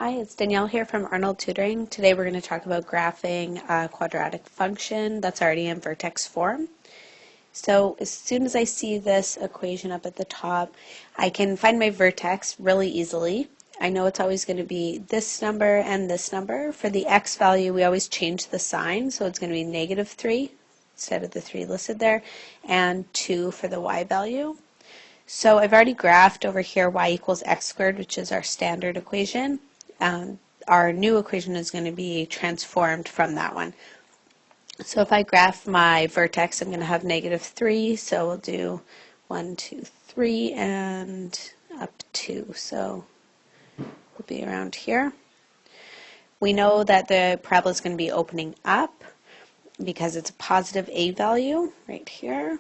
Hi, it's Danielle here from Arnold Tutoring. Today we're going to talk about graphing a quadratic function that's already in Vertex form. So as soon as I see this equation up at the top, I can find my vertex really easily. I know it's always going to be this number and this number. For the x value, we always change the sign, so it's going to be -3 instead of the 3 listed there, and 2 for the y value. So I've already graphed over here y equals x squared, which is our standard equation. Our new equation is going to be transformed from that one. So if I graph my vertex, I'm going to have -3, so we'll do 1, 2, 3, and up 2. So we'll be around here. We know that the parabola is going to be opening up because it's a positive a value right here.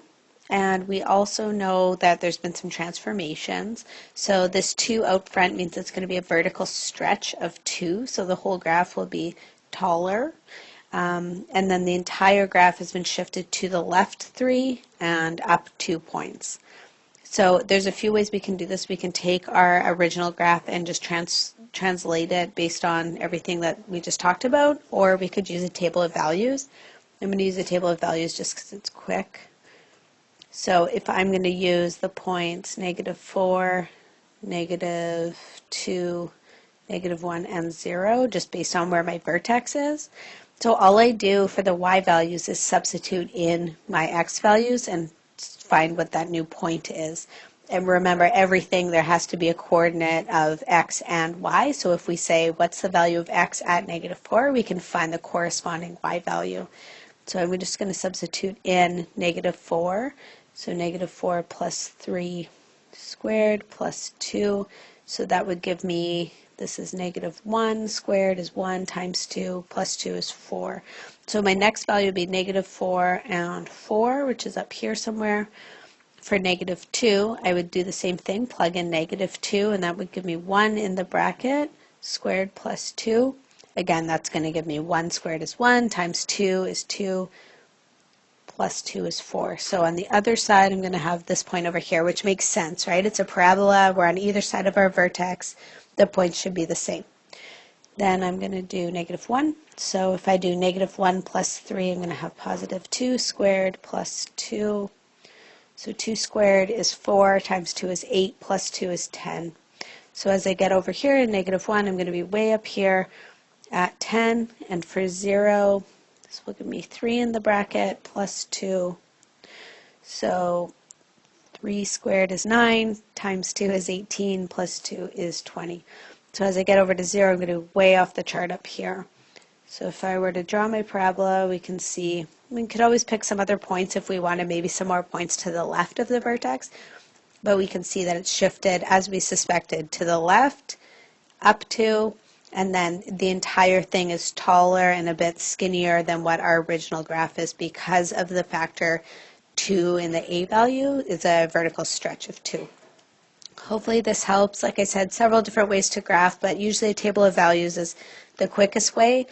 And we also know that there's been some transformations. So this 2 out front means it's going to be a vertical stretch of 2. So the whole graph will be taller. And then the entire graph has been shifted to the left 3 and up 2 points. So there's a few ways we can do this. We can take our original graph and just translate it based on everything that we just talked about, or we could use a table of values. I'm going to use a table of values just because it's quick. So if I'm going to use the points -4, -2, -1, and 0, just based on where my vertex is. So all I do for the y values is substitute in my x values and find what that new point is. And remember, everything there has to be a coordinate of x and y. So if we say, what's the value of x at -4, we can find the corresponding y value. So I'm just going to substitute in -4. So -4 plus 3 squared plus 2. So that would give me, this is -1 squared is 1 times 2 plus 2 is 4. So my next value would be -4 and 4, which is up here somewhere. For -2, I would do the same thing, plug in -2, and that would give me 1 in the bracket, squared plus 2. Again, that's going to give me 1 squared is 1 times 2 is 2. Plus 2 is 4. So on the other side, I'm going to have this point over here, which makes sense, right? It's a parabola. We're on either side of our vertex. The points should be the same. Then I'm going to do -1. So if I do -1 plus 3, I'm going to have +2 squared plus 2. So 2 squared is 4 times 2 is 8 plus 2 is 10. So as I get over here in -1, I'm going to be way up here at 10. And for 0, this will give me 3 in the bracket plus 2. So 3 squared is 9 times 2 is 18 plus 2 is 20. So as I get over to 0, I'm going to be way off the chart up here. So if I were to draw my parabola, we can see, we could always pick some other points if we wanted maybe some more points to the left of the vertex, but we can see that it's shifted, as we suspected, to the left, up 2, and then the entire thing is taller and a bit skinnier than what our original graph is because of the factor 2 in the a value is a vertical stretch of 2. Hopefully this helps. Like I said, several different ways to graph, but usually a table of values is the quickest way.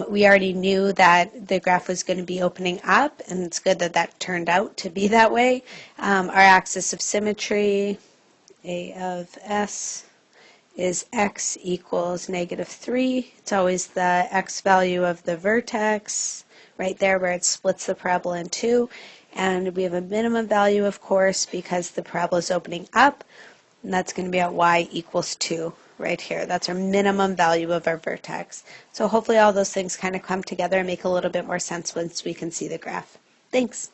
We already knew that the graph was going to be opening up, and it's good that that turned out to be that way. Our axis of symmetry, A of S, is x equals -3. It's always the x value of the vertex right there where it splits the parabola in two. And we have a minimum value, of course, because the parabola is opening up, and that's going to be at y equals 2 right here. That's our minimum value of our vertex. So hopefully all those things kind of come together and make a little bit more sense once we can see the graph. Thanks.